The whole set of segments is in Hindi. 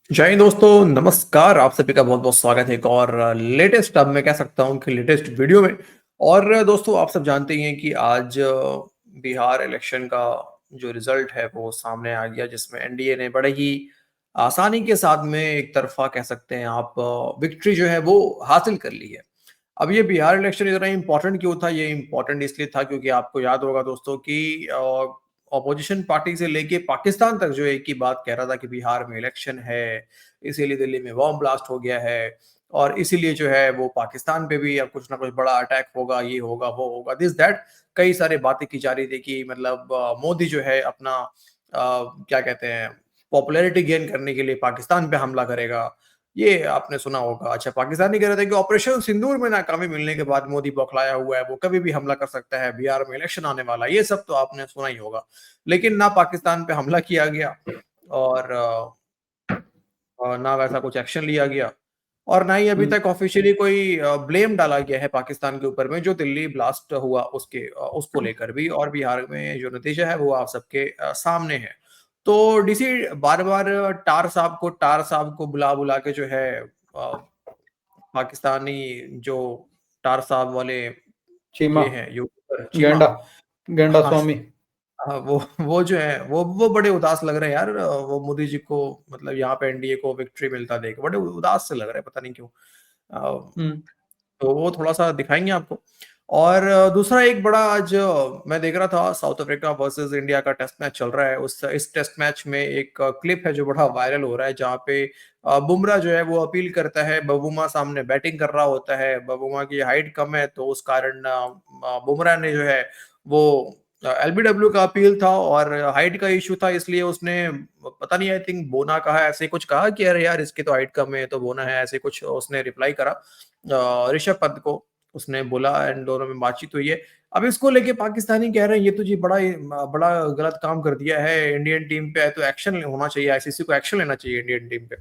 जय हिंद दोस्तों, नमस्कार। आप सभी का बहुत-बहुत स्वागत है एक और लेटेस्ट अब मैं कह सकता हूँ कि लेटेस्ट वीडियो में। और दोस्तों आप सब जानते ही हैं कि आज बिहार इलेक्शन का जो रिज़ल्ट है वो सामने आ गया जिसमें एनडीए ने बड़े ही आसानी के साथ में एक तरफ़ा कह सकते हैं आप विक्ट्री जो है वो हासिल कर ली है। अब ये बिहार इलेक्शन इतना इम्पोर्टेंट क्यों था? ये इम्पोर्टेंट इसलिए था क्योंकि आपको याद होगा दोस्तों कि ऑपोजिशन पार्टी से लेके पाकिस्तान तक जो एक ही बात कह रहा था कि बिहार में इलेक्शन है, इसीलिए दिल्ली में बॉम्ब ब्लास्ट हो गया है और इसीलिए जो है वो पाकिस्तान पे भी अब कुछ ना कुछ बड़ा अटैक होगा, ये होगा, वो होगा, दिस दैट कई सारी बातें की जा रही थी कि मतलब मोदी जो है अपना क्या कहते हैं पॉपुलैरिटी गेन करने के लिए पाकिस्तान पे हमला करेगा। ये आपने सुना होगा। अच्छा, पाकिस्तानी कह रहे थे कि ऑपरेशन सिंदूर में नाकामी मिलने के बाद मोदी बौखलाया हुआ है, वो कभी भी हमला कर सकता है, बिहार में इलेक्शन आने वाला है, ये सब तो आपने सुना ही होगा। लेकिन ना पाकिस्तान पे हमला किया गया और ना वैसा कुछ एक्शन लिया गया और ना ही अभी हुँ, तक ऑफिशियली कोई ब्लेम डाला गया है पाकिस्तान के ऊपर में जो दिल्ली ब्लास्ट हुआ उसको लेकर भी और बिहार में जो नतीजा है वो आप सबके सामने है। तो डीसी बार-बार टार साहब को बुला-बुला के जो है पाकिस्तानी जो टार साहब वाले चीमा, ये हैं यूट्यूबर चीमा। गैंडा, गैंडा हाँ, स्वामी। हाँ, वो जो है वो बड़े उदास लग रहे हैं यार। वो मोदी जी को मतलब यहाँ पे एनडीए को विक्ट्री मिलता देख बड़े उदास से लग रहे हैं, पता नहीं क्यों। हुँ, तो वो थोड़ा-सा दिखाएँगे आपको। और दूसरा एक बड़ा आज मैं देख रहा था साउथ अफ्रीका वर्सेस इंडिया का टेस्ट मैच चल रहा है। उस इस टेस्ट मैच में एक क्लिप है जो बड़ा वायरल हो रहा है जहाँ पे बुमराह जो है वो अपील करता है, बबूमा सामने बैटिंग कर रहा होता है। बबूमा की हाइट कम है तो उस कारण बुमराह ने जो है वो एलबीडब्ल्यू का अपील था और हाइट का इश्यू था इसलिए उसने पता नहीं आई थिंक बोना कहा ऐसे कुछ कहा कि अरे यार इसकी तो हाइट कम है तो बोना है ऐसे कुछ उसने रिप्लाई करा ऋषभ पंत को उसने बोला एंड दोनों में बातचीत हुई है। अब इसको लेके पाकिस्तानी कह रहे हैं ये तो जी बड़ा गलत काम कर दिया है इंडियन टीम पे तो एक्शन होना चाहिए आईसीसी को एक्शन लेना चाहिए इंडियन टीम पे।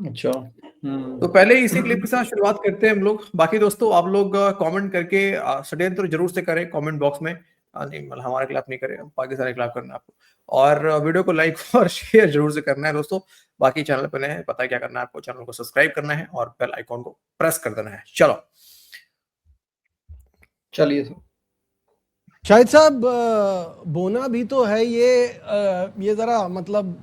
अच्छा। तो हुँ, पहले इसी क्लिप के साथ शुरुआत करते हैं हम लोग। बाकी दोस्तों आप लोग कमेंट करके षड्यंत्र जरूर से करें कमेंट बॉक्स में। नहीं मतलब हमारे खिलाफ नहीं करें, पाकिस्तान के खिलाफ करना है आपको। और वीडियो को लाइक और शेयर जरूर से करना है दोस्तों। बाकी चैनल पे नए हैं, पता है क्या करना है आपको, चैनल को सब्सक्राइब करना है और बेल आइकॉन को प्रेस कर देना है। चलो। चलिए तो। शाहिद साहब बोना भी तो है ये ज़रा मतलब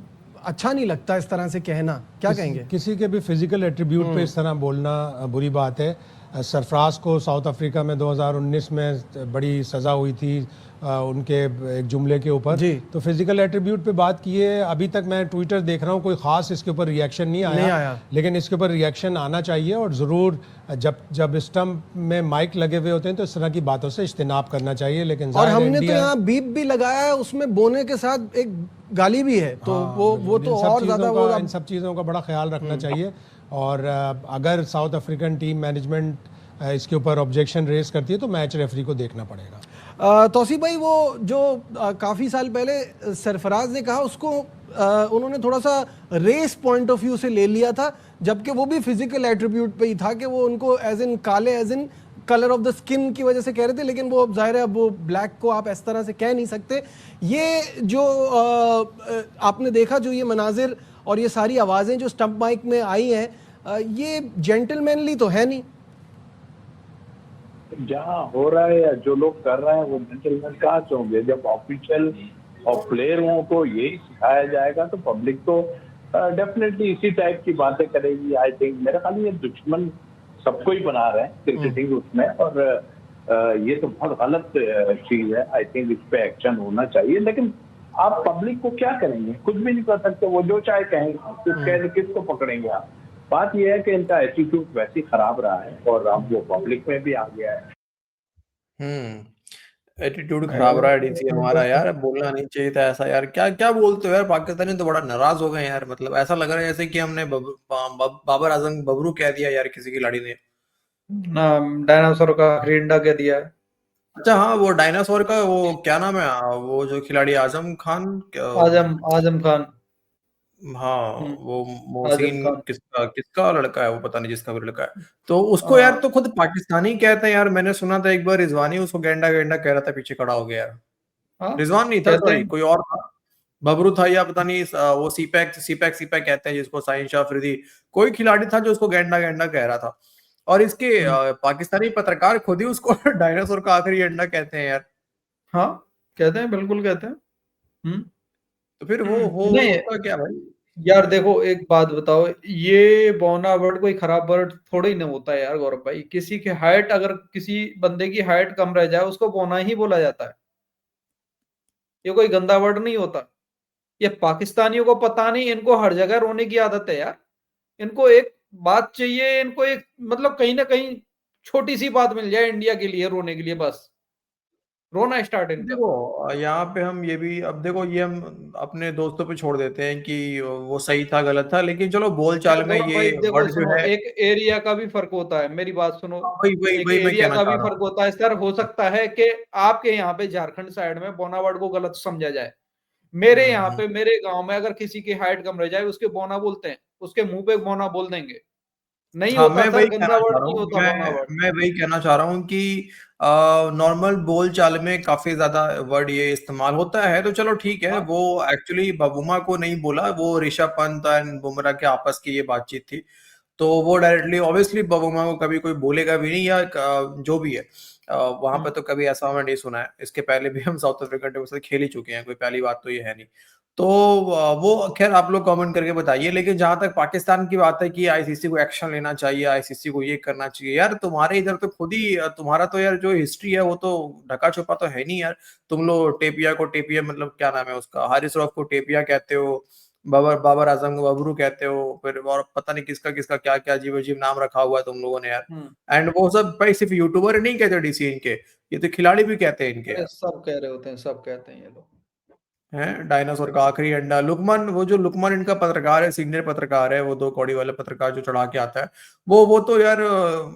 अच्छा नहीं लगता इस तरह से कहना, क्या कहेंगे? किसी के भी फिजिकल एट्रीब्यूट पे इस तरह बोलना बुरी बात है। सरफराज को साउथ अफ्रीका में 2019 में बड़ी सज़ा हुई थी उनके एक जुमले के ऊपर। जी। तो फिजिकल एट्रीब्यूट पे बात की है, अभी तक मैं ट्विटर देख रहा हूँ कोई ख़ास इसके ऊपर रिएक्शन नहीं आया। लेकिन इसके ऊपर रिएक्शन आना चाहिए और ज़रूर जब जब स्टंप में माइक लगे हुए होते हैं तो इस तरह की बातों से इज्तिनाब करना चाहिए। लेकिन और हमने तो यहाँ बीप भी लगाया है, उसमें बोने के साथ एक गाली भी है, तो वो तो और ज़्यादा वो इन सब चीज़ों का बड़ा ख्याल रखना चाहिए। और अगर साउथ अफ्रीकन टीम मैनेजमेंट इसके ऊपर ऑब्जेक्शन रेस करती है तो मैच रेफरी को देखना पड़ेगा। तौसीफ भाई वो जो काफ़ी साल पहले सरफराज ने कहा उसको उन्होंने थोड़ा सा रेस पॉइंट ऑफ व्यू से ले लिया था, जबकि वो भी फिजिकल एट्रीब्यूट पे ही था कि वो उनको एज इन काले as in colour of the skin की वजह से कह रहे थे, लेकिन वो जाहिर है अब वो ब्लैक को आप इस तरह से कह नहीं सकते। ये जो आपने देखा जो ये मनाजिर और ये सारी आवाज़ें जो स्टंप माइक में आई हैं, ये जेंटलमैनली तो है नहीं। जहाँ हो रहा है या जो लोग कर रहे हैं वो जेंटलमैन कहाँ से होंगे? जब ऑफिशियल और प्लेयरों को यही सिखाया जाएगा तो पब्लिक तो डेफिनेटली इसी टाइप की बातें करेगी। आई थिंक मेरे ख्याल ये दुश्मन सबको ही बना रहे हैं क्रिकेटिंग उसमें, और ये तो बहुत गलत चीज है। आई थिंक इस पे एक्शन होना चाहिए, लेकिन आप पब्लिक को क्या करेंगे? कुछ भी नहीं कर सकते, वो जो चाहे कहेंगे, किसको पकड़ेंगे आप? बात यह है कि इनका एटीट्यूड वैसे ही खराब रहा है और अब वो पब्लिक में भी आ गया है। एटीट्यूड खराब रहा है डीसी हमारा यार, अब बोलना नहीं चाहिए था ऐसा यार। क्या क्या बोलते हो यार, पाकिस्तानी तो बड़ा नाराज हो गए यार। मतलब ऐसा लग रहा है जैसे कि हमने बाबर आजम बबरू कह दिया यार किसी की लाड़ी ने। डायनासोर का हरिंडा कह दिया है। अच्छा हाँ, वो डायनासोर का वो क्या नाम है, वो जो खिलाड़ी आजम खान आजम खान। हाँ, हुँ, वो आजम मोहसिन खान। किसका किसका लड़का है वो, पता नहीं जिसका भी लड़का है। तो अ, उसको यार तो खुद पाकिस्तानी कहते हैं यार। मैंने सुना था एक बार रिजवानी उसको गेंडा गेंडा कह रहा था, पीछे खड़ा हो गया यार। हाँ, रिजवान नहीं था, कहते सॉरी हैं। कोई और था। बबरू था या पता नहीं वो सीपैक कहते हैं जिसको, साहिल शाह अफरीदी, कोई खिलाड़ी था जो उसको गेंडा गेंडा कह रहा था। और इसके पाकिस्तानी पत्रकार खुद ही उसको डायनासोर का आखिरी अंडा कहते हैं यार। हाँ कहते हैं, बिल्कुल कहते हैं। तो फिर वो नहीं होता क्या भाई? यार देखो, एक बात बताओ, ये बोना वर्ड कोई खराब वर्ड थोड़ा ही ना होता है यार गौरव भाई। किसी की हाइट, अगर किसी बंदे की हाइट कम रह जाए उसको बोना ही बोला जाता है। ये कोई गंदा वर्ड नहीं होता। ये पाकिस्तानियों को पता नहीं, इनको हर जगह रोने की आदत है यार। इनको एक बात चाहिए, इनको एक मतलब कहीं ना कहीं छोटी सी बात मिल जाए इंडिया के लिए रोने के लिए, बस रोना स्टार्ट इनका। देखो यहाँ पे हम ये भी, अब देखो ये हम अपने दोस्तों पे छोड़ देते हैं कि वो सही था गलत था, लेकिन चलो बोल चाल में गौरव ये भाई देखो वर्ड जो सुनो, है। एक एरिया का भी फर्क होता है, मेरी बात सुनो। वही वही एक वही मैं एरिया कहना का चाह भी रहा फर्क हूँ। होता है सर। हो सकता है कि आपके यहाँ पे झारखंड साइड में बोना वर्ड को गलत समझा जाए। मेरे यहाँ हम्म। पे, मेरे गांव में अगर किसी की हाइट कम रह जाए उसके बोना बोलते हैं, उसके मुंह पे बोना बोल देंगे। नहीं हाँ, होता मैं सर, वही गंदा कहना चाह वर्ड रहा नहीं हूँ, होता बोना वर्ड। मैं वही कहना चाह रहा हूँ कि नॉर्मल बोल चाल में काफी ज्यादा वर्ड ये इस्तेमाल होता है, तो चलो ठीक है। हाँ वो एक्चुअली बबूमा को नहीं बोला, वो ऋषभ पंत एंड बुमराह के आपस की ये बातचीत थी। तो वो डायरेक्टली ऑब्वियसली बबूमा को कभी कोई बोलेगा भी नहीं, या जो भी है वहां पे तो कभी ऐसा हमें नहीं सुना है। इसके पहले भी हम साउथ अफ्रीका टीम के साथ खेल ही चुके हैं, कोई पहली बात तो ये है नहीं। तो वो खैर आप लोग कमेंट करके बताइए। लेकिन जहां तक पाकिस्तान की बात है कि आईसीसी को एक्शन लेना चाहिए, आईसीसी को ये करना चाहिए, यार तुम्हारे इधर तो खुद ही तुम्हारा तो यार जो हिस्ट्री है वो तो ढका छुपा तो है नहीं यार। तुम लोग टेपिया को टेपिया, मतलब क्या नाम है उसका, हारिस रऊफ को टेपिया कहते हो, बाबर बाबर आजम को बबरू कहते हो, फिर और पता नहीं किसका किसका क्या क्या अजीब अजीब नाम रखा हुआ है तुम लोगों ने यार। हम्म। एंड वो सब भाई सिर्फ यूट्यूबर नहीं कहते डीसी इनके, ये तो खिलाड़ी भी कहते हैं इनके अरे यार। सब कह रहे होते हैं, सब कहते हैं ये लोग। हैं डायनासोर का आखिरी अंडा। लुकमान, वो जो लुकमान इनका पत्रकार है, सीनियर पत्रकार है, वो 2 कौड़ी वाले पत्रकार जो चढ़ा के आता है, वो तो यार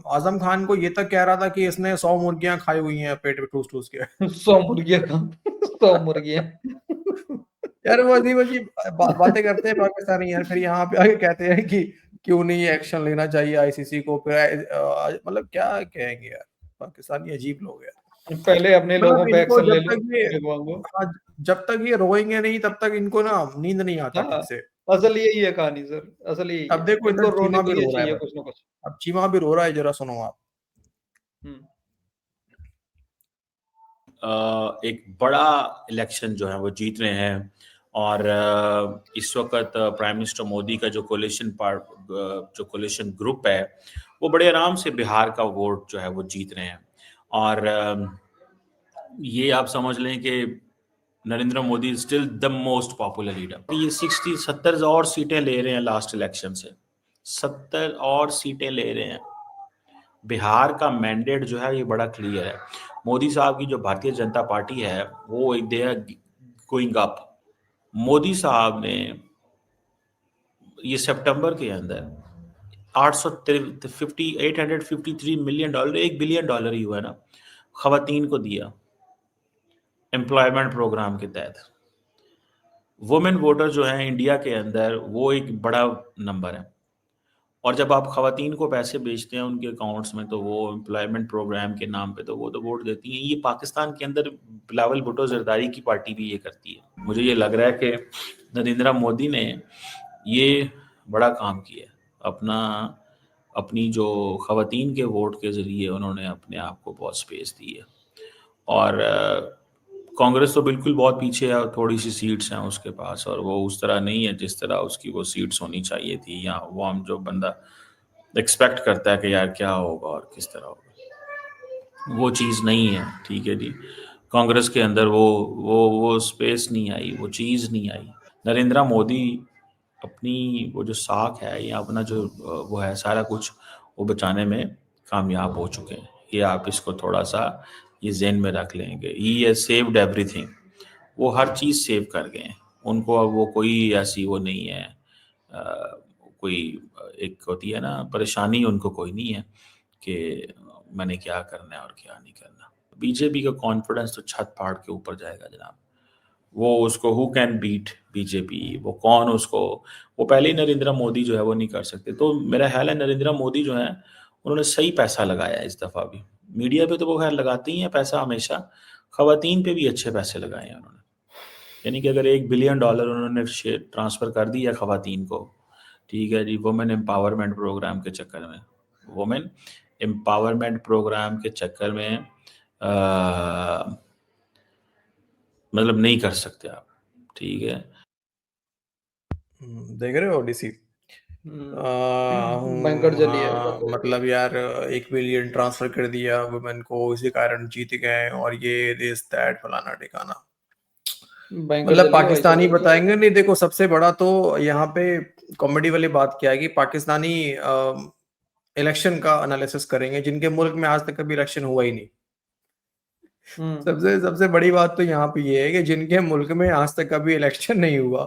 आजम खान को ये तक कह रहा था कि इसने 100 मुर्गियां खाई हुई हैं पेट में ठूस ठूस के। 100 मुर्गियां का 100 मुर्गियां। यार वो अजीब अजीब बातें करते हैं पाकिस्तानी यार, फिर यहाँ पे आके कहते हैं कि क्यों नहीं एक्शन लेना चाहिए आईसीसी को। फिर मतलब क्या कहेंगे यार, पाकिस्तानी अजीब लोग हैं। पहले अपने लोगों मतलब पे इनको एक्शन ले जब लो, तक ये, फिर मांगो। हाँ, जब तक ये रोएंगे नहीं तब तक इनको ना नींद नहीं आता हाँ, ठीक से। असल यही है कहानी सर, असल यही अब है। देखो इनको इधर रोने चीमा के भी लिए रो रहा है चाहिए भाई, कुछ ना कुछ। अब चीमा भी रो रहा है, जरा सुनो आप। हम्म। एक बड़ा इलेक्शन जो है वो जीत रहे हैं। और इस वक्त प्राइम मिनिस्टर मोदी का जो कोलिशन ग्रुप है वो बड़े आराम से बिहार का वोट जो है वो जीत रहे हैं। और ये आप समझ लें कि Narendra Modi still the most popular leader. ये 60-70 और सीटें ले रहे हैं लास्ट इलेक्शन से, 70 और सीटें ले रहे हैं। बिहार का मैंडेट जो है ये बड़ा क्लियर है। मोदी साहब की जो भारतीय जनता पार्टी है वो they are going up. Modi साहब ने ये सितंबर के अंदर 853 मिलियन डॉलर, $1 बिलियन ही हुआ है ना, खवातीन को दिया एम्प्लॉयमेंट प्रोग्राम के तहत। वुमेन वोटर जो है इंडिया के अंदर वो एक बड़ा नंबर है। और जब आप खवातीन को पैसे बेचते हैं उनके अकाउंट्स में, तो वो एम्प्लॉयमेंट प्रोग्राम के नाम पे तो वो तो वोट देती हैं। ये पाकिस्तान के अंदर बिलावल भुट्टो जरदारी की पार्टी भी ये करती है। मुझे ये लग रहा है कि नरेंद्र मोदी ने ये बड़ा काम किया अपनी जो खवातीन के वोट के ज़रिए उन्होंने अपने आप को बहुत स्पेस दी है। और कांग्रेस तो बिल्कुल बहुत पीछे है, थोड़ी सी सीट्स हैं उसके पास, और वो उस तरह नहीं है जिस तरह उसकी वो सीट्स होनी चाहिए थी, या वो हम जो बंदा एक्सपेक्ट करता है कि यार क्या होगा और किस तरह होगा, वो चीज़ नहीं है। ठीक है जी, कांग्रेस के अंदर वो स्पेस नहीं आई, वो चीज़ नहीं आई। नरेंद्र मोदी अपनी वो जो साख है या अपना जो वो है सारा कुछ वो बचाने में कामयाब हो चुके हैं। ये आप इसको थोड़ा सा ये जेन में रख लेंगे। ही हैज सेव्ड एवरीथिंग, वो हर चीज़ सेव कर गए हैं। उनको अब वो कोई ऐसी वो नहीं है, कोई एक होती है ना परेशानी, उनको कोई नहीं है कि मैंने क्या करना है और क्या नहीं करना। बीजेपी का कॉन्फिडेंस तो छत फाड़ के ऊपर जाएगा जनाब। वो उसको हु कैन बीट बीजेपी, वो कौन उसको, वो पहले ही नरेंद्र मोदी जो है वो नहीं कर सकते। तो मेरा ख्याल है नरेंद्र मोदी जो है उन्होंने सही पैसा लगाया इस दफ़ा भी। मीडिया पे तो वो खैर लगाते ही हैं पैसा हमेशा, खवातीन पे भी अच्छे पैसे लगाए हैं उन्होंने। यानी कि अगर $1 बिलियन उन्होंने ट्रांसफ़र कर दिया खवातीन को, ठीक है जी, वुमेन एम्पावरमेंट प्रोग्राम के चक्कर में, वुमेन एम्पावरमेंट प्रोग्राम के चक्कर में मतलब नहीं कर सकते आप, ठीक है। देख रहे हो डीसी बैंकर जली है। हाँ, मतलब यार 1 बिलियन ट्रांसफर कर दिया वुमेन को, इसी कारण जीत गए और ये दिस दैट फलाना ठिकाना। बैंकर मतलब जली है भाई पाकिस्तानी साहब। बताएंगे नहीं। देखो सबसे बड़ा तो यहाँ पे कॉमेडी वाली बात क्या है कि पाकिस्तानी इलेक्शन का एनालिसिस करेंगे जिनके मुल्क में आज तक कभी इलेक्शन हुआ ही नहीं। सबसे सबसे बड़ी बात तो यहाँ पे ये है कि जिनके मुल्क में आज तक कभी इलेक्शन नहीं हुआ,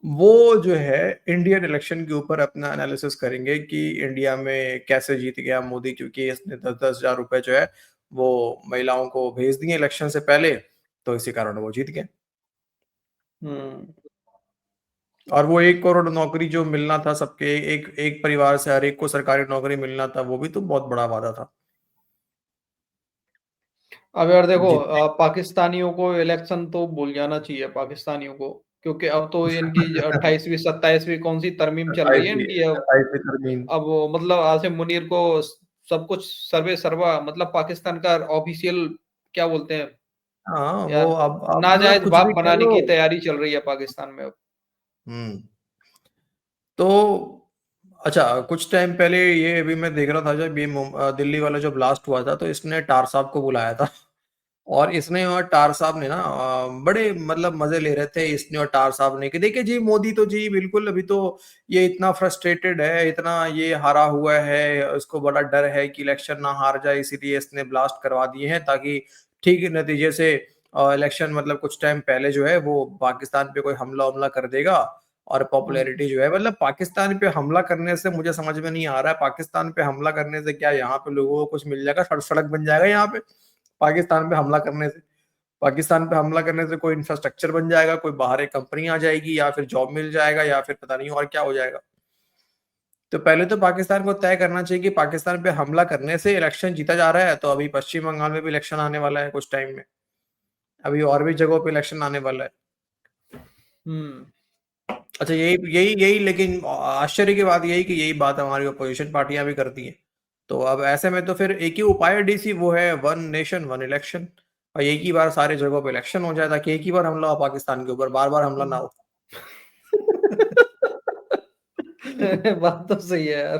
वो जो है इंडियन इलेक्शन के ऊपर अपना एनालिसिस करेंगे कि इंडिया में कैसे जीत गया मोदी, क्योंकि इसने 10-10 हजार रुपए जो है वो महिलाओं को भेज दिए इलेक्शन से पहले, तो इसी कारण वो जीत गए। और वो 1 करोड़ नौकरी जो मिलना था सबके, एक एक परिवार से हर एक को सरकारी नौकरी मिलना था, वो भी तो बहुत बड़ा वादा था। अब यार देखो, जितने पाकिस्तानियों को इलेक्शन तो भूल जाना चाहिए पाकिस्तानियों को, क्योंकि अब तो इनकी 28वीं 27वीं कौन सी तरमीम चल रही है 27वीं इनकी। अब 27वीं तरमीम। अब वो मतलब आसिम मुनीर को सब कुछ सर्वे सर्वा, मतलब पाकिस्तान का ऑफिशियल क्या बोलते हैं हाँ, वो यार, अब मतलब नाजायज कुछ बाप भी कह बनाने लो। की तैयारी चल रही है पाकिस्तान में अब। हुँ। तो अच्छा, कुछ टाइम पहले ये अभी मैं देख रहा था जब ये दिल्ली वाला जो ब्लास्ट हुआ था, तो इसने टार साहब को बुलाया था और इसने और टार साहब ने ना बड़े मतलब मज़े ले रहे थे इसने और टार साहब ने कि देखिए जी मोदी तो जी बिल्कुल अभी तो ये इतना फ्रस्ट्रेटेड है, इतना ये हारा हुआ है, इसको बड़ा डर है कि इलेक्शन ना हार जाए, इसीलिए इसने ब्लास्ट करवा दिए हैं ताकि ठीक नतीजे से इलेक्शन मतलब कुछ टाइम पहले जो है वो पाकिस्तान पे कोई हमला-वमला कर देगा और पॉपुलैरिटी जो है, मतलब पाकिस्तान पे हमला करने से मुझे समझ में नहीं आ रहा है, पाकिस्तान पे हमला करने से क्या यहाँ पे लोगों को कुछ मिल जाएगा, सड़क बन जाएगा यहाँ पे पाकिस्तान पे हमला करने से? पाकिस्तान पे हमला करने से कोई इंफ्रास्ट्रक्चर बन जाएगा, कोई बाहर एक कंपनी आ जाएगी या फिर जॉब मिल जाएगा या फिर पता नहीं और क्या हो जाएगा। तो पहले तो पाकिस्तान को तय करना चाहिए कि पाकिस्तान पे हमला करने से इलेक्शन जीता जा रहा है, तो अभी पश्चिम बंगाल में भी इलेक्शन आने वाला है कुछ टाइम में। अभी और भी जगहों पे इलेक्शन आने वाला है। हम्म अच्छा, यही यही यही लेकिन आश्चर्य की बात यही कि यही बात हमारी अपोजिशन पार्टियां भी करती हैं। तो अब ऐसे में तो फिर एक ही उपाय है डीसी, वो है वन नेशन वन इलेक्शन, और एक ही बार सारे जगहों पे इलेक्शन हो जाए ताकि एक ही बार हमला हो पाकिस्तान के ऊपर, बार बार हमला ना हो। बात तो सही है यार,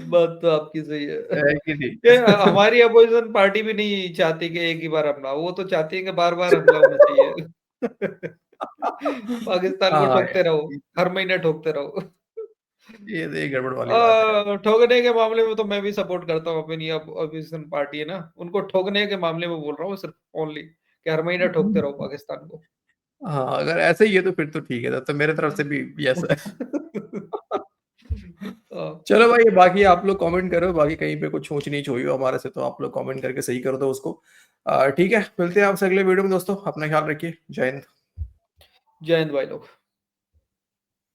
बात तो आपकी सही है। है कि ये नहीं? हमारी अपोजिशन पार्टी भी नहीं चाहती कि एक ही बार हमला, वो तो चाहती है कि बार बार हमला होना चाहिए। पाकिस्तान को हाँ, ठोकते रहो, हर महीने ठोकते रहो। ये गड़बड़ वाली बात है। ठोकने के मामले में तो मैं भी सपोर्ट करता हूँ अपनी अपोजिशन पार्टी है ना, उनको ठोकने के मामले में बोल रहा हूँ सिर्फ ओनली, कि हर महीने ठोकते रहो पाकिस्तान को। हाँ, अगर ऐसे ही है तो फिर तो ठीक है, तब तो मेरे तरफ से भी यस है। हाँ, चलो भाई, बाकी आप लोग कमेंट करो, बाकी कहीं पे कुछ ऊँच नीच हुई हो हमारे से तो आप लोग कमेंट करके सही कर दो उसको। ठीक है, मिलते हैं आपसे अगले वीडियो में दोस्तों, अपना ख्याल रखिए। जय हिंद। जय हिंद भाई लोग।